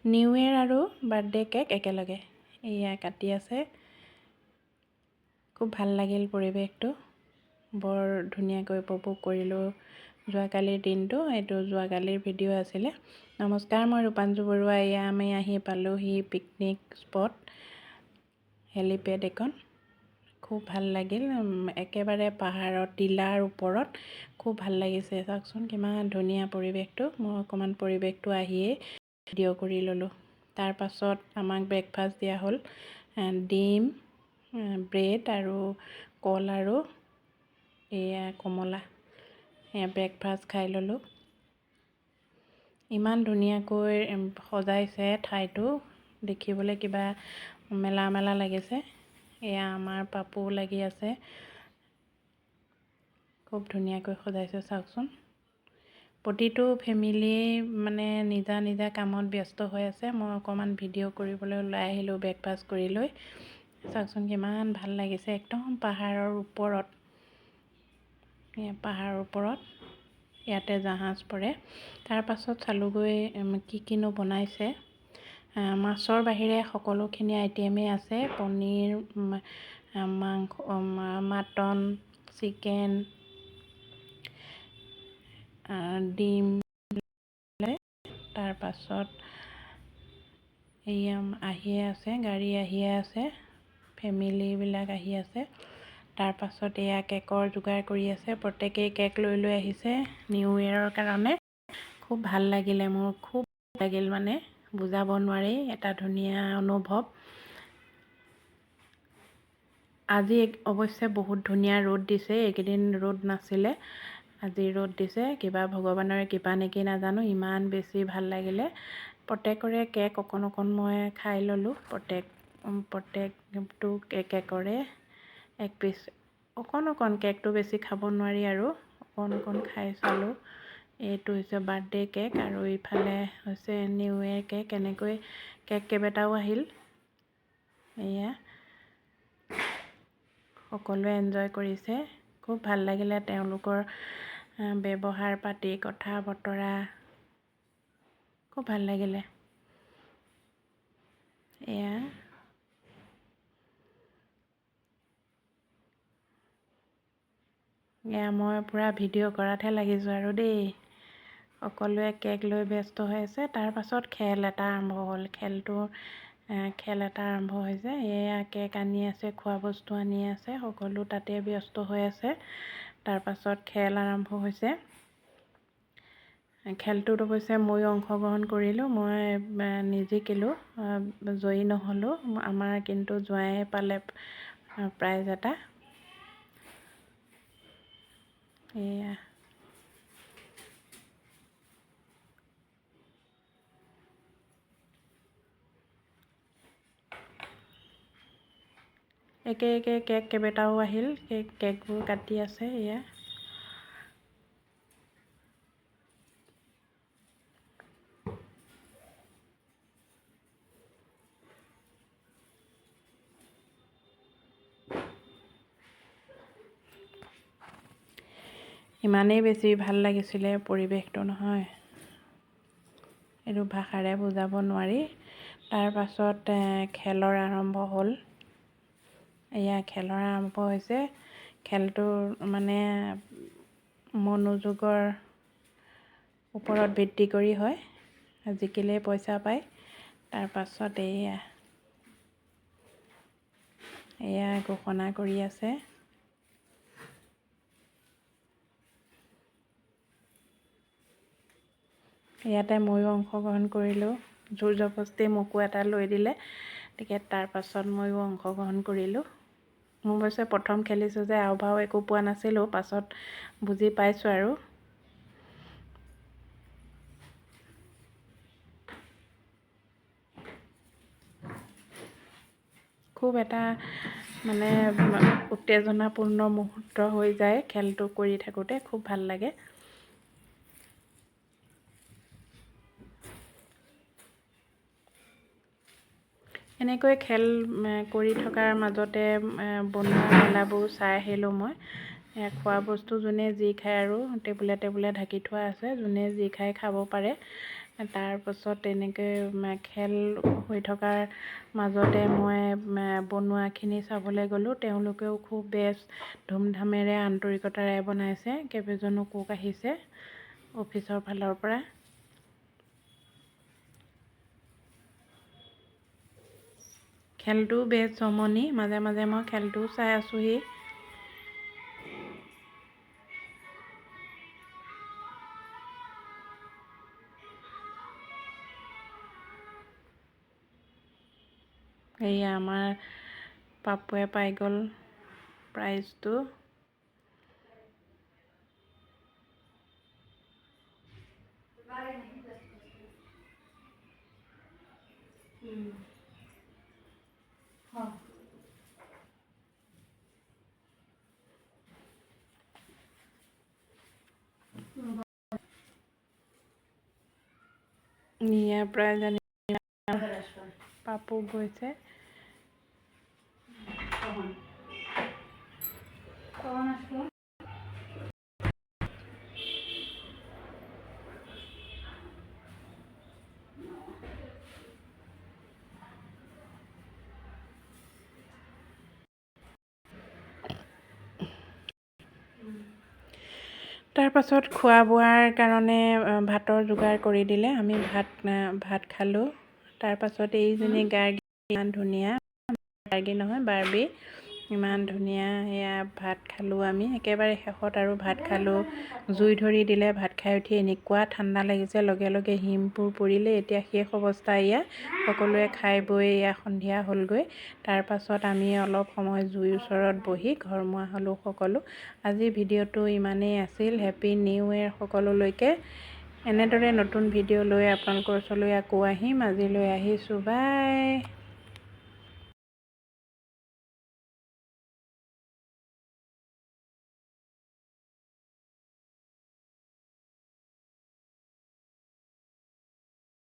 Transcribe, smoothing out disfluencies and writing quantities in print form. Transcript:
New year আৰু birthday cake একেলগে এয়া কাটি আছে। খুব ভাল লাগিল পৰিৱেশটো, বৰ ধুনীয়াকৈ উপভোগ কৰিলোঁ যোৱাকালিৰ দিনটো। এইটো যোৱাকালিৰ ভিডিঅ' আছিলে। নমস্কাৰ, মই ৰূপাঞ্জু বৰুৱা। এয়া আমি আহি পালোহি পিকনিক স্পট, হেলিপেড এখন। খুব ভাল লাগিল, একেবাৰে পাহাৰৰ টিলাৰ ওপৰত। খুব ভাল লাগিছে, চাওকচোন কিমান ধুনীয়া পৰিৱেশটো। মই অকণমান পৰিৱেশটো আহিয়েই ভিডিঅ' কৰি ল'লোঁ। তাৰপাছত আমাক ব্ৰেকফাষ্ট দিয়া হ'ল, ডিম, ব্ৰেড আৰু কল আৰু এয়া কমলা। এয়া ব্ৰেকফাষ্ট খাই ল'লোঁ। ইমান ধুনীয়াকৈ সজাইছে ঠাইটো, দেখিবলৈ কিবা মেলা মেলা লাগিছে। এয়া আমাৰ পাপু লাগি আছে, খুব ধুনীয়াকৈ সজাইছে চাওকচোন। প্ৰতিটো ফেমিলি মানে নিজা নিজা কামত ব্যস্ত হৈ আছে। মই অকণমান ভিডিঅ' কৰিবলৈ ওলাই আহিলোঁ ব্ৰেকফাষ্ট কৰি লৈ। চাওকচোন কিমান ভাল লাগিছে, একদম পাহাৰৰ ওপৰত। পাহাৰৰ ওপৰত ইয়াতে জাহাজ পৰে। তাৰপাছত চালোঁগৈ কি কিনো বনাইছে। মাছৰ বাহিৰে সকলোখিনি আইটেমেই আছে, পনীৰ, মাংস, মাটন, চিকেন, ডিম। তাৰপাছত এয়া আহিয়ে আছে, গাড়ী আহিয়ে আছে, ফেমিলিবিলাক আহি আছে। তাৰপাছত এয়া কেকৰ যোগাৰ কৰি আছে, প্ৰত্যেকেই কেক লৈ লৈ আহিছে নিউ ইয়েৰৰ কাৰণে। খুব ভাল লাগিলে, মোৰ খুব ভাল লাগিল, মানে বুজাব নোৱাৰি, এটা ধুনীয়া অনুভৱ। আজি অৱশ্যে বহুত ধুনীয়া ৰ'দ দিছে, এইকেইদিন ৰ'দ নাছিলে, আজি ৰ'দ দিছে। কিবা ভগৱানৰে কৃপা নেকি নাজানো, ইমান বেছি ভাল লাগিলে। প্ৰত্যেকৰে কেক অকণ অকণ মই খাই ল'লোঁ। প্ৰত্যেকটো কেকৰে এক পিচ অকণ অকণ, কেকটো বেছি খাব নোৱাৰি আৰু অকণ অকণ খাই চালোঁ। এইটো হৈছে বাৰ্থডে কেক আৰু ইফালে হৈছে নিউ ইয়েৰ কেক। এনেকৈ কেক কেইবাটাও আহিল। এয়া সকলোৱে এনজয় কৰিছে, খুব ভাল লাগিলে তেওঁলোকৰ ব্যৱহাৰ পাতি, কথা বতৰা খুব ভাল লাগিলে। এয়া মই পূৰা ভিডিঅ' কৰাতহে লাগিছোঁ আৰু দেই। সকলোৱে কেক লৈ ব্যস্ত হৈ আছে। তাৰপাছত খেল এটা আৰম্ভ হ'ল, খেল এটা আৰম্ভ হৈছে। এয়া কেক আনি আছে, খোৱা বস্তু আনি আছে, সকলো তাতে ব্যস্ত হৈ আছে। তাৰপাছত খেল আৰম্ভ হৈছে। খেলটোত অৱশ্যে ময়ো অংশগ্ৰহণ কৰিলোঁ। মই নিজিকিলোঁ, জয়ী নহ'লোঁ। আমাৰ কিন্তু জোঁৱায়ে পালে প্ৰাইজ এটা। এয়া একে একে কেক কেইবাটাও আহিল, কেকবোৰ কাটি আছে। এয়া ইমানেই বেছি ভাল লাগিছিলে পৰিৱেশটো, নহয় এইটো ভাষাৰে বুজাব নোৱাৰি। তাৰপাছত খেলৰ আৰম্ভ হ'ল। এয়া খেলৰ আৰম্ভ হৈছে। খেলটো মানে মনোযোগৰ ওপৰত ভিত্তি কৰি হয়, জিকিলেই পইচা পায়। তাৰপাছত এয়া ঘোষণা কৰি আছে। ইয়াতে ময়ো অংশগ্ৰহণ কৰিলোঁ, জোৰ জবৰদস্তি মোকো এটা লৈ দিলে টিকেট। তাৰপাছত ময়ো অংশগ্ৰহণ কৰিলোঁ। মই অৱশ্যে প্ৰথম খেলিছোঁ যে আও ভাও একো পোৱা নাছিলোঁ, পাছত বুজি পাইছোঁ আৰু। খুব এটা মানে উত্তেজনাপূৰ্ণ মুহূৰ্ত হৈ যায় খেলটো কৰি থাকোঁতে, খুব ভাল লাগে। এনেকৈ খেল কৰি থকাৰ মাজতে বনোৱা মেলাবোৰ চাই আহিলোঁ মই। খোৱা বস্তু যোনে যি খায় আৰু টেবুলে টেবুলে ঢাকি থোৱা আছে, যোনে যি খায় খাব পাৰে। তাৰপাছত তেনেকৈ খেল হৈ থকাৰ মাজতে মই বনোৱাখিনি চাবলৈ গ'লোঁ। তেওঁলোকেও খুব বেছ ধুমধামেৰে আন্তৰিকতাৰে বনাইছে। কেইবাজনো কুক আহিছে অফিচৰ ফালৰ পৰা। খেলটো বেছ জমনি, মাজে মাজে মই খেলটোও চাই আছোঁহি। এয়া আমাৰ পাপুৱে পাই গ'ল প্ৰাইজটো। ইয়াৰ প্ৰাইজ আনি পাপু গৈছে। তাৰপাছত খোৱা বোৱাৰ কাৰণে ভাতৰ যোগাৰ কৰি দিলে। আমি ভাত খালোঁ। তাৰপাছত এইজনী গাৰ্গী ইমান ধুনীয়া, গাৰ্গী নহয় বাৰ্বী, ইমান ধুনীয়া সেয়া ভাত খালোঁ আমি। একেবাৰে শেষত আৰু ভাত খালোঁ। জুই ধৰি দিলে। ভাত খাই উঠি এনেকুৱা ঠাণ্ডা লাগিছে, লগে লগে হিমবোৰ পৰিলে। এতিয়া শেষ অৱস্থা এয়া। সকলোৱে খাই বৈ এয়া সন্ধিয়া হ'লগৈ। তাৰপাছত আমি অলপ সময় জুইৰ ওচৰত বহি ঘৰমুৱা হ'লোঁ সকলো। আজি ভিডিঅ'টো ইমানেই আছিল। হেপী নিউ ইয়েৰ সকলোলৈকে। এনেদৰে নতুন ভিডিঅ' লৈ আপোনালোকৰ ওচৰলৈ আকৌ আহিম। আজিলৈ আহিছোঁ, বাই।